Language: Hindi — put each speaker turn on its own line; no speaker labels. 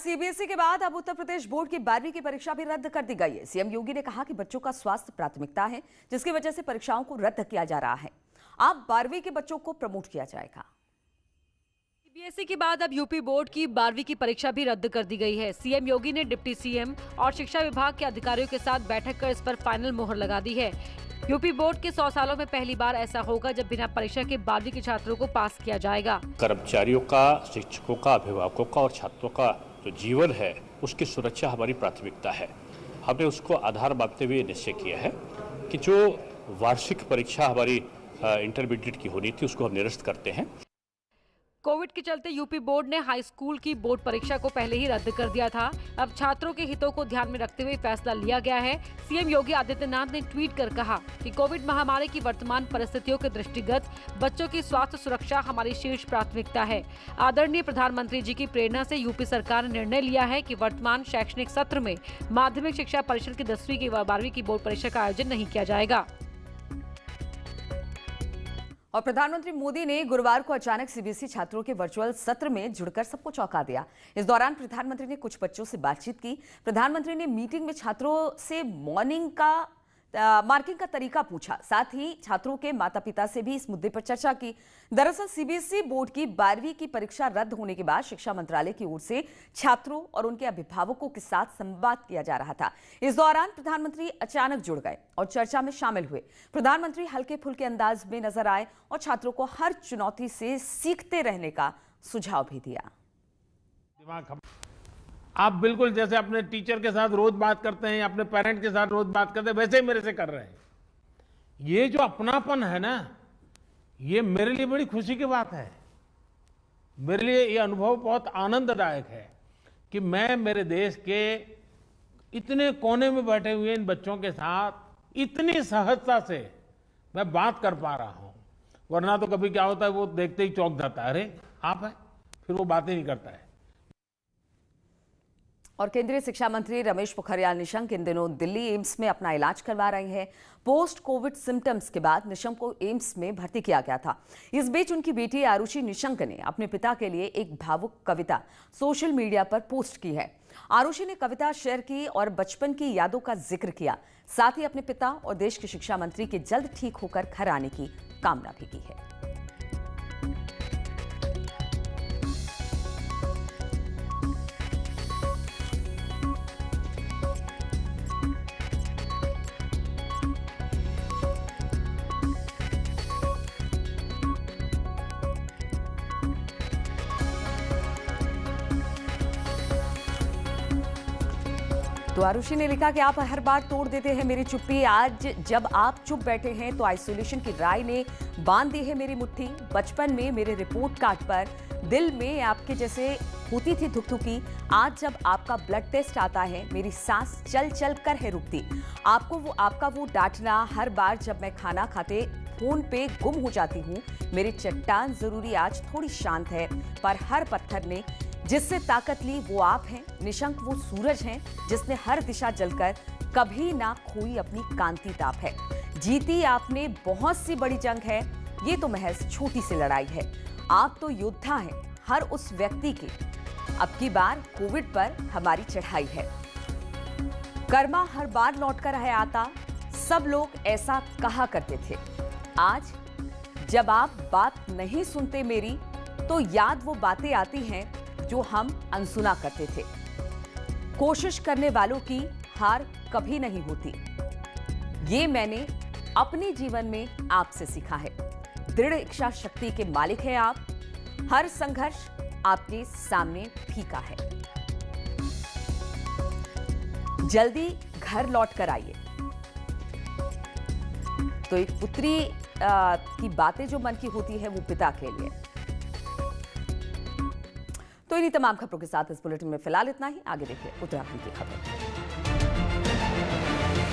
सीबीएसई के बाद अब उत्तर प्रदेश बोर्ड की 12वीं की परीक्षा भी रद्द कर दी गई है। सीएम योगी ने कहा कि बच्चों का स्वास्थ्य प्राथमिकता है, जिसकी वजह से परीक्षाओं को रद्द किया जा रहा है। अब 12वीं के बच्चों को प्रमोट किया जाएगा।
सीबीएसई के बाद अब यूपी बोर्ड की 12वीं की परीक्षा भी रद्द कर दी गई है। सीएम योगी ने डिप्टी सीएम और शिक्षा विभाग के अधिकारियों के साथ बैठक कर इस पर फाइनल मोहर लगा दी है। यूपी बोर्ड के 100 सालों में पहली बार ऐसा होगा जब बिना परीक्षा के 12वीं के छात्रों को पास किया जाएगा।
कर्मचारियों का, शिक्षकों का, अभिभावकों का और छात्रों का जो जीवन है उसकी सुरक्षा हमारी प्राथमिकता है। हमने उसको आधार मानते हुए निश्चय किया है कि जो वार्षिक परीक्षा हमारी इंटरमीडिएट की होनी थी उसको हम निरस्त करते हैं।
कोविड के चलते यूपी बोर्ड ने हाई स्कूल की बोर्ड परीक्षा को पहले ही रद्द कर दिया था। अब छात्रों के हितों को ध्यान में रखते हुए फैसला लिया गया है। सीएम योगी आदित्यनाथ ने ट्वीट कर कहा कि कोविड महामारी की वर्तमान परिस्थितियों के दृष्टिगत बच्चों की स्वास्थ्य सुरक्षा हमारी शीर्ष प्राथमिकता है। आदरणीय प्रधानमंत्री जी की प्रेरणा से यूपी सरकार ने निर्णय लिया है कि वर्तमान शैक्षणिक सत्र में माध्यमिक शिक्षा परिषद की 10वीं की व 12वीं की बोर्ड परीक्षा का आयोजन नहीं किया जाएगा।
और प्रधानमंत्री मोदी ने गुरुवार को अचानक सीबीएसई छात्रों के वर्चुअल सत्र में जुड़कर सबको चौंका दिया। इस दौरान प्रधानमंत्री ने कुछ बच्चों से बातचीत की। प्रधानमंत्री ने मीटिंग में छात्रों से मार्किंग का तरीका पूछा। साथ ही छात्रों के माता पिता से भी इस मुद्दे पर चर्चा की। दरअसल सीबीएसई बोर्ड की 12वीं की परीक्षा रद्द होने के बाद शिक्षा मंत्रालय की ओर से छात्रों और उनके अभिभावकों के साथ संवाद किया जा रहा था। इस दौरान प्रधानमंत्री अचानक जुड़ गए और चर्चा में शामिल हुए। प्रधानमंत्री हल्के फुल्के अंदाज में नजर आए और छात्रों को हर चुनौती से सीखते रहने का सुझाव भी दिया।
आप बिल्कुल जैसे अपने टीचर के साथ रोज बात करते हैं, अपने पेरेंट के साथ रोज बात करते हैं, वैसे ही मेरे से कर रहे हैं। ये जो अपनापन है ना, ये मेरे लिए बड़ी खुशी की बात है। मेरे लिए ये अनुभव बहुत आनंददायक है कि मैं मेरे देश के इतने कोने में बैठे हुए इन बच्चों के साथ इतनी सहजता से मैं बात कर पा रहा हूं। वरना तो कभी क्या होता है, वो देखते ही चौंक जाता है, अरे आप है, फिर वो बातें नहीं करता है।
और केंद्रीय शिक्षा मंत्री रमेश पोखरियाल निशंक इन दिनों दिल्ली एम्स में अपना इलाज करवा रहे हैं। पोस्ट कोविड सिम्टम्स के बाद निशंक को एम्स में भर्ती किया गया था। इस बीच उनकी बेटी आरुषि निशंक ने अपने पिता के लिए एक भावुक कविता सोशल मीडिया पर पोस्ट की है। आरुषि ने कविता शेयर की और बचपन की यादों का जिक्र किया। साथ ही अपने पिता और देश के शिक्षा मंत्री के जल्द ठीक होकर घर आने की कामना भी की है। तो आरुषि ने लिखा कि आप हर बार तोड़ देते हैं मेरी चुप्पी। आज जब आप चुप बैठे हैं तो आइसोलेशन की राय ने बांध दी है मेरी मुट्ठी। बचपन में मेरे रिपोर्ट कार्ड पर दिल में आपके जैसे होती थी धुकधुकी। आज जब आपका ब्लड टेस्ट आता है मेरी सांस चल चल कर है रुकती। आपका वो डांटना हर बार जब मैं खाना खाते फोन पे गुम हो जाती हूँ। मेरी चट्टान जरूरी आज थोड़ी शांत है, पर हर पत्थर ने जिससे ताकत ली वो आप हैं। निशंक वो सूरज हैं जिसने हर दिशा जलकर कभी ना खोई अपनी कांति ताप है। जीती आपने बहुत सी बड़ी जंग है, ये तो महज छोटी सी लड़ाई है। आप तो योद्धा हैं हर उस व्यक्ति की। अब की बार कोविड पर हमारी चढ़ाई है। कर्मा हर बार लौट कर है आता, सब लोग ऐसा कहा करते थे। आज जब आप बात नहीं सुनते मेरी, तो याद वो बातें आती हैं जो हम अनसुना करते थे। कोशिश करने वालों की हार कभी नहीं होती, ये मैंने अपने जीवन में आपसे सीखा है। दृढ़ इच्छा शक्ति के मालिक हैं आप, हर संघर्ष आपके सामने फीका है। जल्दी घर लौट कर आइए। तो एक पुत्री की बातें जो मन की होती है वो पिता के लिए। तो इन्हीं तमाम खबरों के साथ इस बुलेटिन में फिलहाल इतना ही। आगे देखिए उत्तराखंड की खबर।